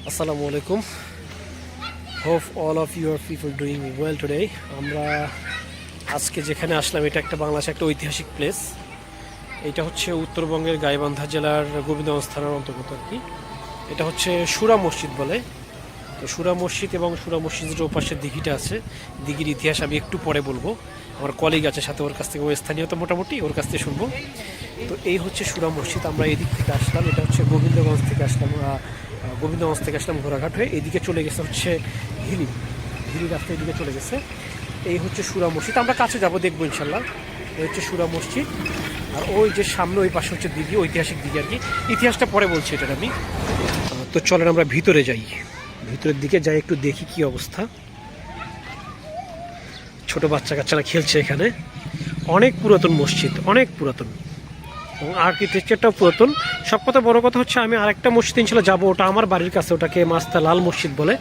Assalamu alaikum. Hope all of you are people doing well today. আমরা আজকে যেখানে আসলাম এটা একটা বাংলাদেশের একটা ঐতিহাসিক প্লেস। এটা হচ্ছে উত্তরবঙ্গের গাইবান্ধা জেলার গোবিন্দগঞ্জ থানার অন্তর্গত আর কি। এটা হচ্ছে সুরা মসজিদ বলে। তো সুরা মসজিদ এবং সুরা মসজিদের ওপাশের দিঘিটা আছে। দিঘির ইতিহাস আমি একটু পরে বলবো। আমার কলিগ আছে সাথে, ওর কাছ থেকে, ও স্থানীয় তো মোটামুটি, ওর কাছ থেকে শুনবো। তো এই হচ্ছে সুরা মসজিদ। আমরা এই দিক থেকে আসলাম, এটা হচ্ছে গোবিন্দগঞ্জ থেকে আসলাম, ঘোড়াঘাট হয়ে এদিকে চলে গেছে হচ্ছে হিলি রাস্তা, এদিকে চলে গেছে। এই হচ্ছে সুরা মসজিদ, আমরা কাছে যাবো, দেখবো ইনশাল্লাহ। এই হচ্ছে সুরা মসজিদ, আর ওই যে সামনে ওই পাশে হচ্ছে দিঘি, ঐতিহাসিক দিঘি আর কি। ইতিহাসটা পরে বলছি এটার আমি। তো চলেন আমরা ভিতরে যাই, ভিতরের দিকে যাই, একটু দেখি কি অবস্থা। ছোট বাচ্চা কাচ্চারা খেলছে এখানে। অনেক পুরাতন মসজিদ, অনেক পুরাতন, এবং আর্কিটেকচারটাও পুরাতন। সব কথা বড় কথা হচ্ছে আমি আরেকটা মসজিদ ইনশাল্লাহ যাবো, ওটা আমার বাড়ির কাছে, ওটাকে মাস্তা লাল মসজিদ বলে।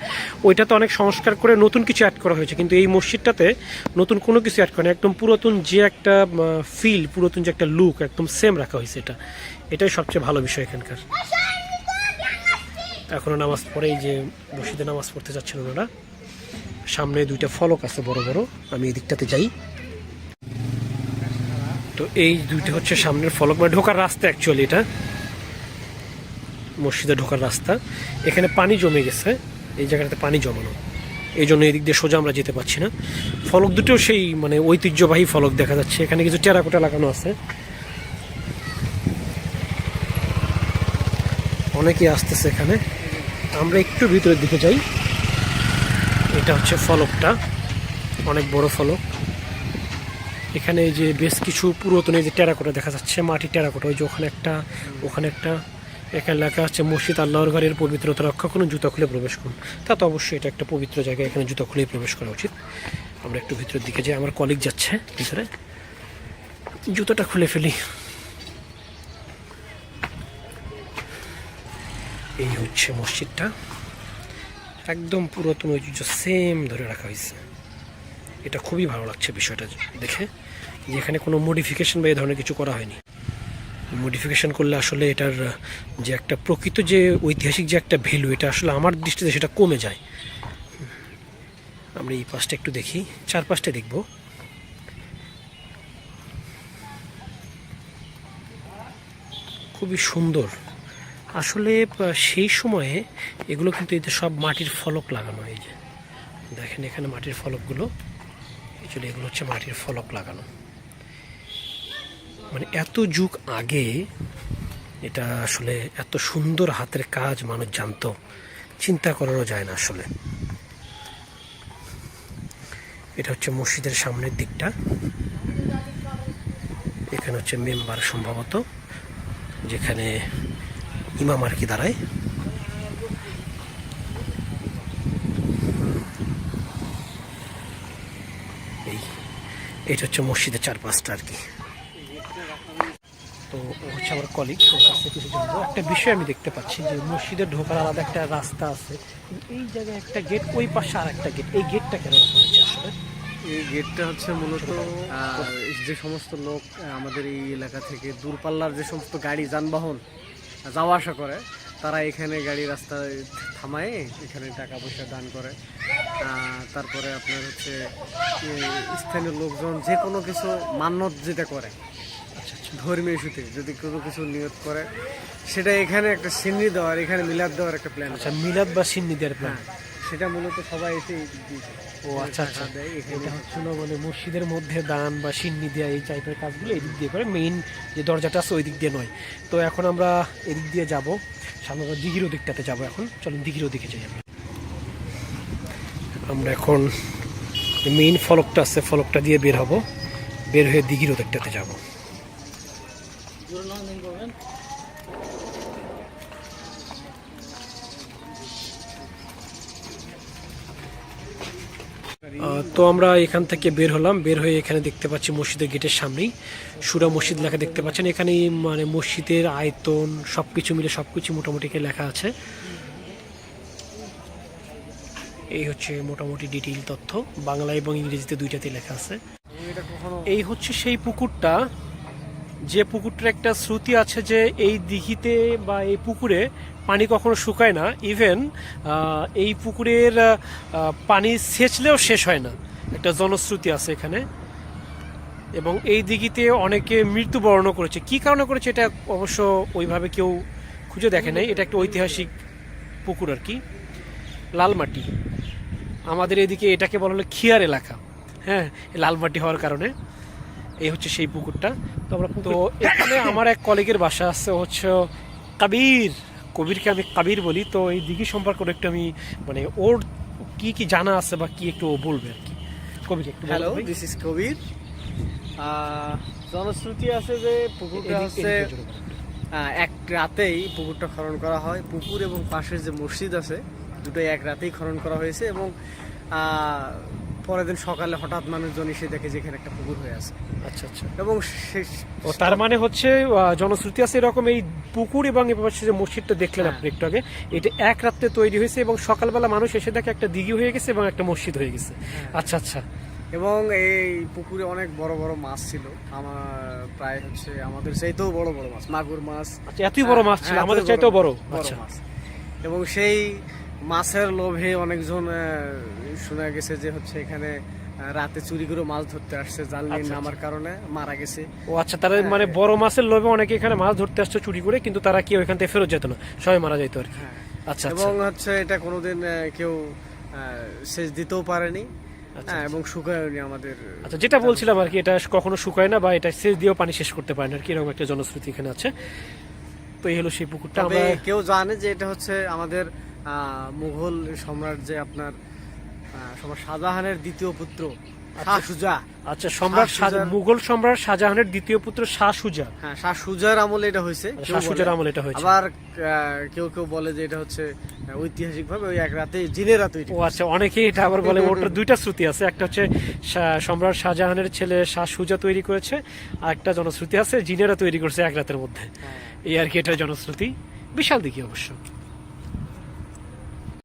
ওইটাতে অনেক সংস্কার করে নতুন কিছু অ্যাড করা হয়েছে, কিন্তু এই মসজিদটাতে নতুন কোনো কিছু অ্যাড করে না। একদম পুরাতন যে একটা ফিল, পুরাতন যে একটা লুক, একদম সেম রাখা হয়েছে। এটাই সবচেয়ে ভালো বিষয় এখানকার। এখনও নামাজ পড়ে, এই যে মসজিদে নামাজ পড়তে যাচ্ছেন ওনারা। সামনে দুইটা ফলক আছে বড় বড়, আমি এই দিকটাতে যাই। তো এই দুইটা হচ্ছে সামনের ফলক, মানে ঢোকার রাস্তা অ্যাকচুয়ালি, এটা মসজিদে ঢোকার রাস্তা। এখানে পানি জমে গেছে, এই জায়গাটাতে পানি জমানো, এই জন্য এই দিক দিয়ে সোজা আমরা যেতে পারছি না। ফলক দুটো সেই মানে ঐতিহ্যবাহী ফলক দেখা যাচ্ছে। এখানে কিছু টেরাকোটা লাগানো আছে, অনেকেই আসতেছে এখানে। আমরা একটু ভিতরের দিকে যাই। এটা হচ্ছে ফলকটা, অনেক বড় ফলক। এখানে এই যে বেশ কিছু পুরাতন এই যে টেরাকোটা দেখা যাচ্ছে, মাটির টেরাকোটা। ওই যে ওখানে একটা এখানে লেখা আছে মসজিদ আল্লাহর ঘরের পবিত্রতা রক্ষা করুন, জুতা খুলে প্রবেশ করুন। তা তো অবশ্যই এটা একটা পবিত্র জায়গা, এখানে জুতা খুলেই প্রবেশ করা উচিত। আমরা একটু ভিতরের দিকে যাই, আমার কলিগ যাচ্ছে ভিতরে, জুতোটা খুলে ফেলি। এই হচ্ছে মসজিদটা, একদম পুরাতন ঐতিহ্য সেম ধরে রাখা হয়েছে। এটা খুবই ভালো লাগছে বিষয়টা দেখে, যেখানে কোনো মডিফিকেশন বা এই ধরনের কিছু করা হয়নি। মডিফিকেশন করলে আসলে এটার যে একটা প্রকৃত যে ঐতিহাসিক যে একটা ভ্যালু, এটা আসলে আমার দৃষ্টিতে সেটা কমে যায়। আমরা এই পাশটা একটু দেখি, চারপাশটা দেখব। খুবই সুন্দর আসলে। সেই সময়ে এগুলো কিন্তু এই যে সব মাটির ফলক লাগানো, এই যে দেখেন এখানে মাটির ফলকগুলো, অ্যাকচুয়ালি এগুলো হচ্ছে মাটির ফলক লাগানো। মানে এত যুগ আগে এটা আসলে এত সুন্দর হাতের কাজ মানুষ জানতো, চিন্তা করারও যায় না আসলে। এটা হচ্ছে মসজিদের সামনের দিকটা। এখানে হচ্ছে মেম্বার সম্ভবত, যেখানে ইমাম আর কি দাঁড়ায়। এটা হচ্ছে মসজিদের চারপাশটা আর কি। তো ও হচ্ছে আমার কলিগ, ওর কাছ থেকে কিছু জানবো। একটা বিষয় আমি দেখতে পাচ্ছি যে মসজিদের ঢোকার আলাদা একটা রাস্তা আছে, এই জায়গায় একটা গেট, ওই পাশে আর একটা গেট। এই গেটটা কেন রাখা হয়েছে আসলে? এই গেটটা হচ্ছে মূলত যে সমস্ত লোক আমাদের এই এলাকা থেকে দূরপাল্লার যে সমস্ত গাড়ি যানবাহন যাওয়া আসা করে, তারা এখানে গাড়ি রাস্তায় থামায়, এখানে টাকা পয়সা দান করে। তারপরে আপনার হচ্ছে স্থানীয় লোকজন যে কোনো কিছু মান্যত যেটা করে, ধর্মীয় ইস্যুতে যদি কোনো কিছু নিয়ত করে, সেটা এখানে একটা সিন্নি দেওয়ার, এখানে মিলাদ দেওয়ার একটা প্ল্যান। আচ্ছা, মিলাদ বা সিন্নি দেওয়ার প্ল্যান। সেটা মূলত সবাই এসে ও আচ্ছা আচ্ছা, এটা হচ্ছিল মানে মসজিদের মধ্যে দান বা সিন্নি দেওয়া, এই টাইপের কাজগুলো এদিক দিয়ে করে। মেইন যে দরজাটা আছে ওই দিক দিয়ে নয়। তো এখন আমরা এদিক দিয়ে যাব, সামনে আমরা দিঘির দিকটাতে যাব। এখন চলুন দিঘির দিকে যাই। আমরা এখন মেইন ফলকটা আছে, ফলকটা দিয়ে বের হব, বের হয়ে দিঘির দিকটাতে যাব। তো আমরা এখান থেকে বের হলাম, বের হয়ে এখানে দেখতে পাচ্ছি মসজিদের গেটের সামনেই সুরা মসজিদ লেখা দেখতে পাচ্ছেন। এখানে মানে মসজিদের আয়তন সবকিছু মিলে সবকিছু মোটামুটি লেখা আছে। এই হচ্ছে মোটামুটি ডিটেইল তথ্য, বাংলা এবং ইংরেজিতে দুইটাতে লেখা আছে। এই হচ্ছে সেই পুকুরটা যে পুকুরটার একটা শ্রুতি আছে যে এই দিঘিতে বা এই পুকুরে পানি কখনো শুকায় না, ইভেন এই পুকুরের পানি সেচলেও শেষ হয় না, একটা জনশ্রুতি আছে এখানে। এবং এই দিঘিতে অনেকে মৃত্যুবরণ করেছে, কি কারণে করেছে এটা অবশ্য ওইভাবে কেউ খুঁজে দেখে নাই। এটা একটা ঐতিহাসিক পুকুর আর কি, লাল মাটি। আমাদের এদিকে এটাকে বলা হলো খিয়ার এলাকা, হ্যাঁ, লাল মাটি হওয়ার কারণে। এই হচ্ছে সেই পুকুরটা। তো এখানে আমার এক কলিগের বাসা আছে, হচ্ছে কবির, কবিরকে আমি কবির বলি। তো এই দিঘি সম্পর্কে একটু আমি মানে ওর কি কি জানা আছে বা কি একটু ও বলবে আর কি। কবির একটু বলো হ্যালো, ভাই। দিস ইজ কবির। জনশ্রুতি আছে যে পুকুরটা হচ্ছে এক রাতেই পুকুরটা খনন করা হয়। পুকুর এবং পাশের যে মসজিদ আছে দুটোই এক রাতেই খনন করা হয়েছে, এবং পরের দিন সকালে হঠাৎ মানুষজন এসে দেখে যে এখানে একটা পুকুর হয়ে আছে। আচ্ছা আচ্ছা। এবং ও তার মানে হচ্ছে জনশ্রুতি আছে এরকম, এই পুকুর এবং এবার যে মসজিদটা দেখলেন আপনি একটু আগে, এটা এক রাত্রে তৈরি হয়েছে এবং সকালবেলা মানুষ এসে দেখে একটা দিঘি হয়ে গেছে এবং একটা মসজিদ হয়ে গেছে। আচ্ছা আচ্ছা। এবং এই পুকুরে অনেক বড় বড় মাছ ছিল, আমার প্রায় হচ্ছে আমাদের চাইতেও বড় বড় মাছ, মাগুর মাছ। আচ্ছা, এতই বড় মাছ ছিল, হ্যাঁ, আমাদের এতই চাইতেও বড়। বড় আচ্ছা। মাছ। এবং সেই মাছের লোভে অনেকজন শোনা গেছে যে হচ্ছে এখানে রাতে চুরি করে মাছ ধরতে আসছে, জাল নিয়ে আচ্ছা, নামার কারণে মারা গেছে। ও আচ্ছা, তারা মানে বড় মাছের লোভে অনেকে এখানে মাছ ধরতে আসছে চুরি করে, কিন্তু তারা কি ওইখান থেকে ফেরত যেত না, সবাই মারা যেত আর কি। হ্যাঁ। আচ্ছা এবং আচ্ছা। হচ্ছে এটা কোনোদিন কেউ সেচ দিতেও পারেনি, হ্যাঁ, এবং শুকায়নি আমাদের। আচ্ছা, যেটা বলছিলাম আর কি, এটা কখনো শুকায় না বা এটা সেচ দিয়েও পানি শেষ করতে পারে না আর কি, এরকম একটা জনশ্রুতি এখানে আছে। তো এই হলো সেই পুকুরটা। তবে আমরা কেউ জানে যে এটা হচ্ছে আমাদের মুঘল সম্রাট যে আপনার সম্রাট শাহজাহানের দ্বিতীয় পুত্র শাহ সুজা। আচ্ছা, সম্রাট মুঘল সম্রাট শাহজাহানের দ্বিতীয় পুত্র শাহ সুজা। হ্যাঁ, শাহ সুজার আমলে এটা হয়েছে, শাহ সুজার আমলে এটা হয়েছে। আবার কেউ কেউ বলে যে এটা হচ্ছে ঐতিহাসিক ভাবে ওই এক রাতে জিনেরা তৈরি। ও আচ্ছা, অনেকেই এটা আবার বলে, ওটার দুইটা শ্রুতি আছে, একটা হচ্ছে সম্রাট শাহজাহানের ছেলে শাহ সুজা তৈরি করেছে, আর একটা জনশ্রুতি আছে জিনেরা তৈরি করেছে এক রাতের মধ্যে। এই আর কি, এটা জনশ্রুতি। বিশাল দিঘি অবশ্য।